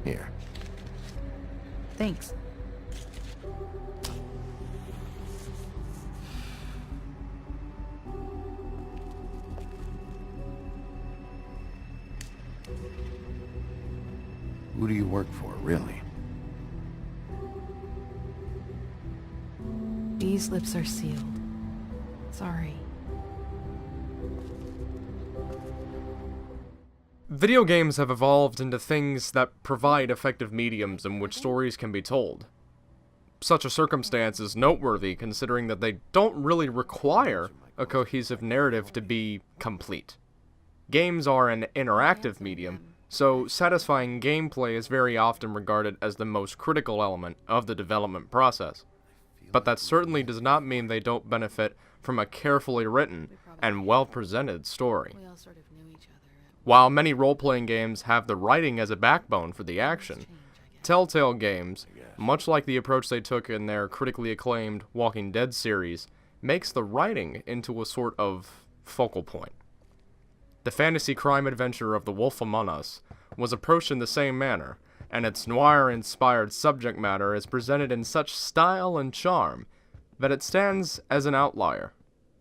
Here. Thanks. Who do you work for, really? These lips are sealed. Sorry. Video games have evolved into things that provide effective mediums in which stories can be told. Such a circumstance is noteworthy considering that they don't really require a cohesive narrative to be complete. Games are an interactive medium, so satisfying gameplay is very often regarded as the most critical element of the development process. But that certainly does not mean they don't benefit from a carefully written and well-presented story. We all sort of knew each other. While many role-playing games have the writing as a backbone for the action, Telltale Games, much like the approach they took in their critically acclaimed Walking Dead series, makes the writing into a sort of focal point. The fantasy crime adventure of The Wolf Among Us was approached in the same manner, and its noir-inspired subject matter is presented in such style and charm that it stands as an outlier,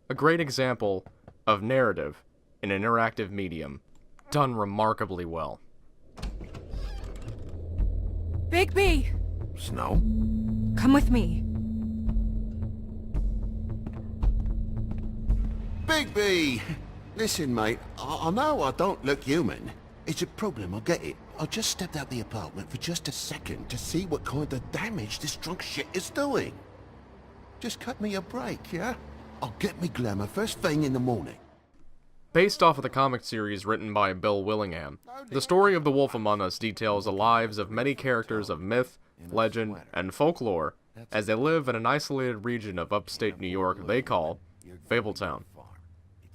a great example of narrative in an interactive medium, done remarkably well. Bigby! Snow? Come with me. Bigby! Listen, mate, I know I don't look human. It's a problem, I get it. I just stepped out the apartment for just a second to see what kind of damage this drunk shit is doing. Just cut me a break, yeah? I'll get me glamour first thing in the morning. Based off of the comic series written by Bill Willingham, the story of The Wolf Among Us details the lives of many characters of myth, legend, and folklore as they live in an isolated region of upstate New York they call Fabletown.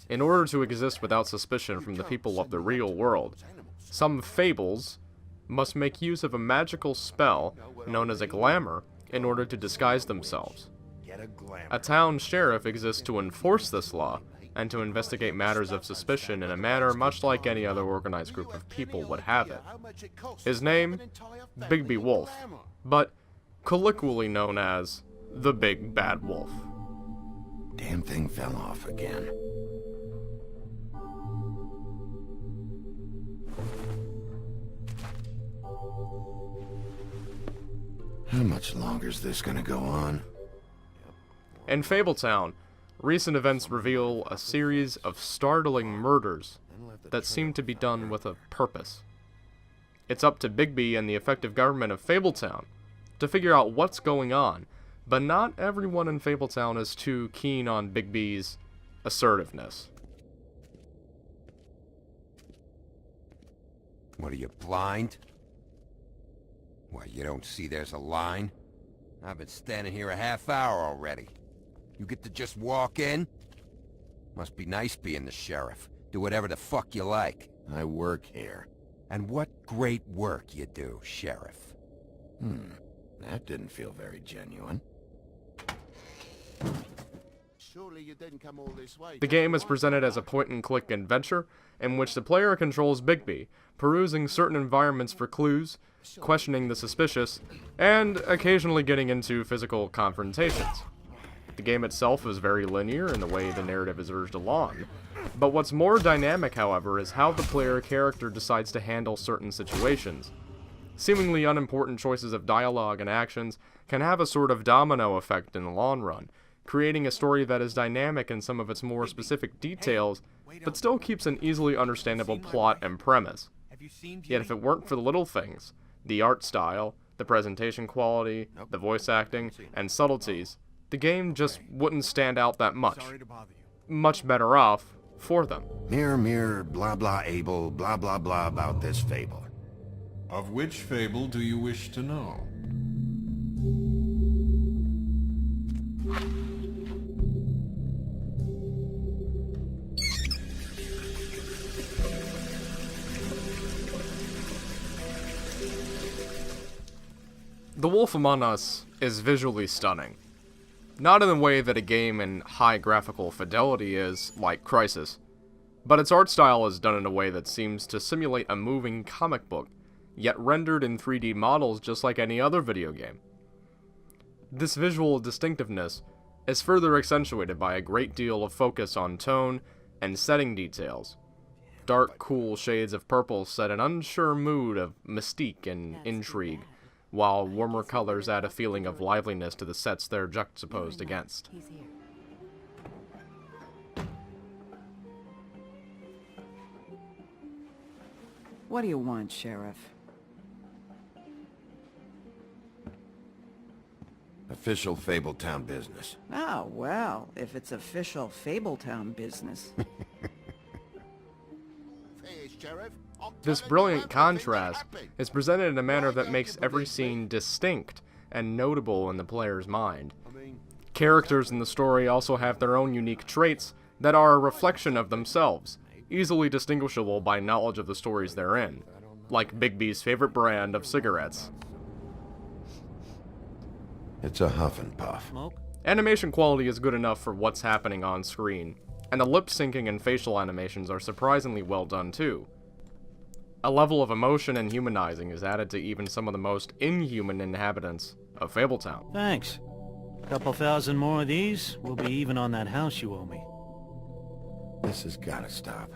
In order to exist without suspicion from the people of the real world, some fables must make use of a magical spell known as a glamour in order to disguise themselves. A town sheriff exists to enforce this law and to investigate matters of suspicion in a manner much like any other organized group of people would have it. His name, Bigby Wolf, but colloquially known as the Big Bad Wolf. Damn thing fell off again. How much longer is this gonna go on? In Fabletown, recent events reveal a series of startling murders that seem to be done with a purpose. It's up to Bigby and the effective government of Fabletown to figure out what's going on, but not everyone in Fabletown is too keen on Bigby's assertiveness. What are you, blind? What, you don't see there's a line? I've been standing here a half hour already. You get to just walk in? Must be nice being the sheriff. Do whatever the fuck you like. I work here. And what great work you do, Sheriff. That didn't feel very genuine. Surely you didn't come all this way. The game is presented as a point-and-click adventure in which the player controls Bigby, perusing certain environments for clues, questioning the suspicious, and occasionally getting into physical confrontations. The game itself is very linear in the way the narrative is urged along, but what's more dynamic, however, is how the player character decides to handle certain situations. Seemingly unimportant choices of dialogue and actions can have a sort of domino effect in the long run, creating a story that is dynamic in some of its more specific details, but still keeps an easily understandable plot and premise. Yet if it weren't for the little things, the art style, the presentation quality, the voice acting, and subtleties, the game just wouldn't stand out that much. Much better off for them. Mirror, mirror, blah blah able, blah blah blah about this fable. Of which fable do you wish to know? The Wolf Among Us is visually stunning. Not in the way that a game in high graphical fidelity is, like Crysis, but its art style is done in a way that seems to simulate a moving comic book, yet rendered in 3D models just like any other video game. This visual distinctiveness is further accentuated by a great deal of focus on tone and setting details. Dark, cool shades of purple set an unsure mood of mystique and intrigue, while warmer colors add a feeling of liveliness to the sets they're juxtaposed against. He's here. What do you want, Sheriff? Official Fabletown business. Oh, well, if it's official Fabletown business. This brilliant contrast is presented in a manner that makes every scene distinct and notable in the player's mind. Characters in the story also have their own unique traits that are a reflection of themselves, easily distinguishable by knowledge of the stories they're in, like Bigby's favorite brand of cigarettes. It's a huff and puff. Animation quality is good enough for what's happening on screen, and the lip syncing and facial animations are surprisingly well done too. A level of emotion and humanizing is added to even some of the most inhuman inhabitants of Fabletown. Thanks. Couple thousand more of these, we'll be even on that house you owe me. This has gotta stop.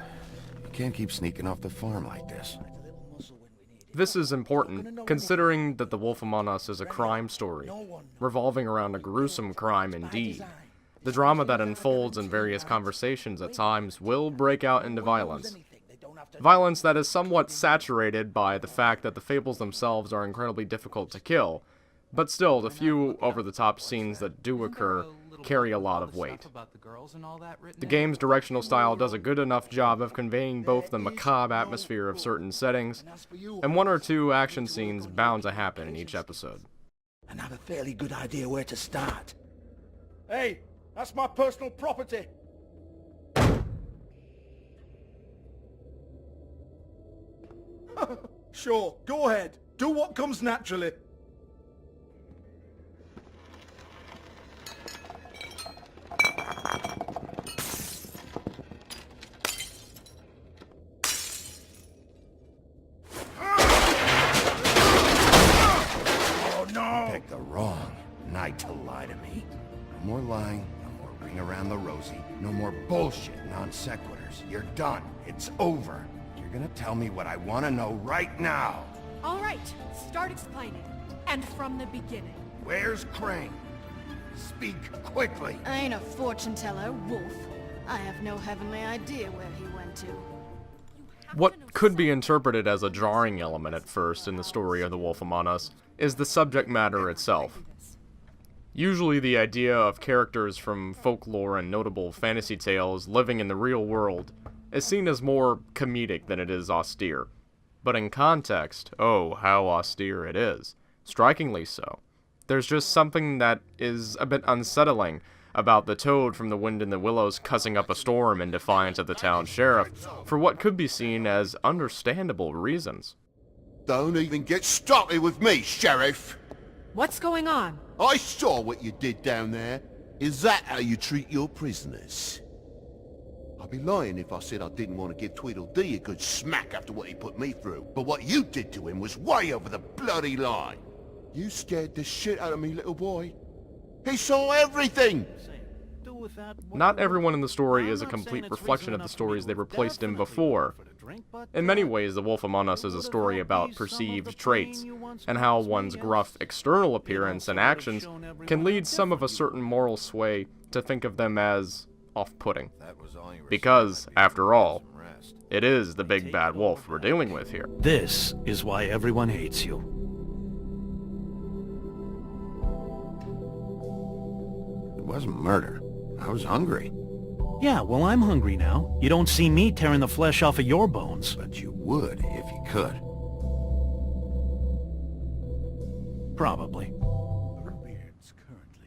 You can't keep sneaking off the farm like this. This is important, considering that The Wolf Among Us is a crime story, revolving around a gruesome crime indeed. The drama that unfolds in various conversations at times will break out into violence. Violence that is somewhat saturated by the fact that the fables themselves are incredibly difficult to kill, but still, the few over-the-top scenes that do occur carry a lot of weight. The game's directional style does a good enough job of conveying both the macabre atmosphere of certain settings, and one or two action scenes bound to happen in each episode. And have a fairly good idea where to start. Hey, that's my personal property. Sure, go ahead. Do what comes naturally. Oh no! You picked the wrong night to lie to me. No more lying, no more ring around the rosy, no more bullshit, non sequiturs. You're done. It's over. You're gonna tell me what I want to know right now. All right, start explaining. And from the beginning. Where's Crane? Speak quickly. I ain't a fortune teller, Wolf. I have no heavenly idea where he went to. What could be interpreted as a jarring element at first in the story of The Wolf Among Us is the subject matter itself. Usually the idea of characters from folklore and notable fantasy tales living in the real world is seen as more comedic than it is austere. But in context, oh, how austere it is. Strikingly so. There's just something that is a bit unsettling about the toad from the Wind in the Willows cussing up a storm in defiance of the town sheriff for what could be seen as understandable reasons. Don't even get started with me, Sheriff. What's going on? I saw what you did down there. Is that how you treat your prisoners? I'd be lying if I said I didn't want to give Tweedledee a good smack after what he put me through. But what you did to him was way over the bloody line. You scared the shit out of me, little boy. He saw everything! Not everyone in the story is a complete reflection of the stories they were placed in before. In many ways, The Wolf Among Us is a story about perceived traits, and how one's gruff external appearance and actions can lead some of a certain moral sway to think of them as off-putting. Because, after all, it is the big bad wolf we're dealing with here. This is why everyone hates you. It wasn't murder. I was hungry. Yeah, well, I'm hungry now. You don't see me tearing the flesh off of your bones. But you would if you could. Probably.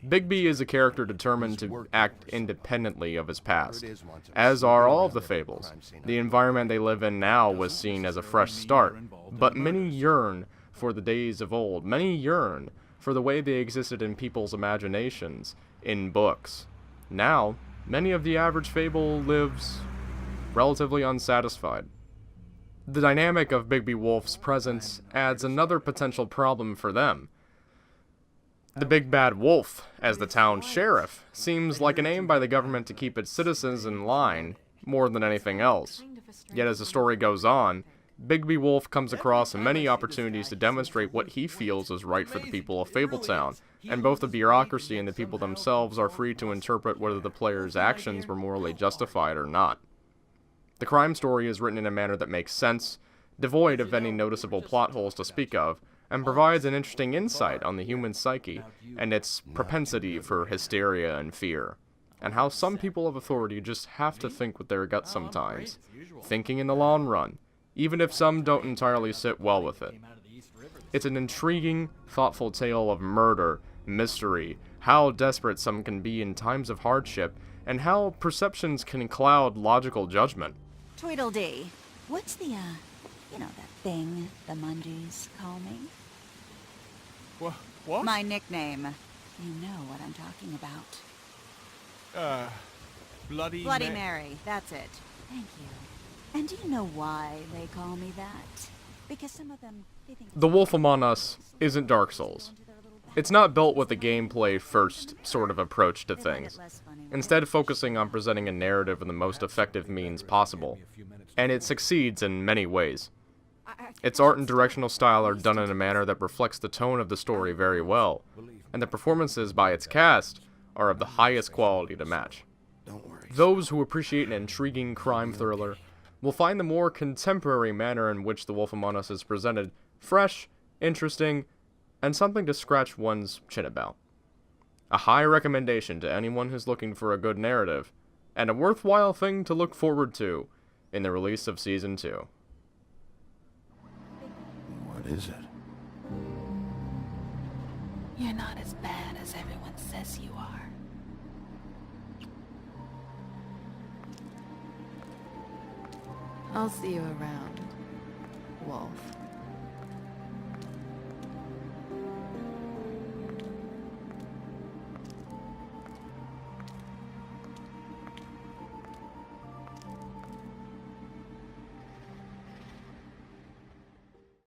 Bigby is a character determined to act independently of his past, as are all of the fables. The environment they live in now was seen as a fresh start, but many yearn for the days of old. Many yearn for the way they existed in people's imaginations, in books. Now, many of the average fable lives relatively unsatisfied. The dynamic of Bigby Wolf's presence adds another potential problem for them. The Big Bad Wolf, as the town's sheriff, seems like an aim by the government to keep its citizens in line more than anything else. Yet as the story goes on, Bigby Wolf comes across many opportunities to demonstrate what he feels is right for the people of Fabletown, and both the bureaucracy and the people themselves are free to interpret whether the player's actions were morally justified or not. The crime story is written in a manner that makes sense, devoid of any noticeable plot holes to speak of, and provides an interesting insight on the human psyche and its propensity for hysteria and fear, and how some people of authority just have to think with their guts sometimes, thinking in the long run, even if some don't entirely sit well with it. It's an intriguing, thoughtful tale of murder, mystery, how desperate some can be in times of hardship, and how perceptions can cloud logical judgment. Tweedledee, what's the, that thing the Mungies call me? What? My nickname. You know what I'm talking about. Bloody Mary, that's it. Thank you. And do you know why they call me that? Because some of them, they think... The Wolf Among Us isn't Dark Souls. It's not built with a gameplay-first sort of approach to things, instead focusing on presenting a narrative in the most effective means possible, and it succeeds in many ways. Its art and directional style are done in a manner that reflects the tone of the story very well, and the performances by its cast are of the highest quality to match. Those who appreciate an intriguing crime thriller will find the more contemporary manner in which The Wolf Among Us is presented fresh, interesting, and something to scratch one's chin about. A high recommendation to anyone who's looking for a good narrative, and a worthwhile thing to look forward to in the release of Season 2. What is it? You're not as bad as everyone says you are. I'll see you around, Wolf.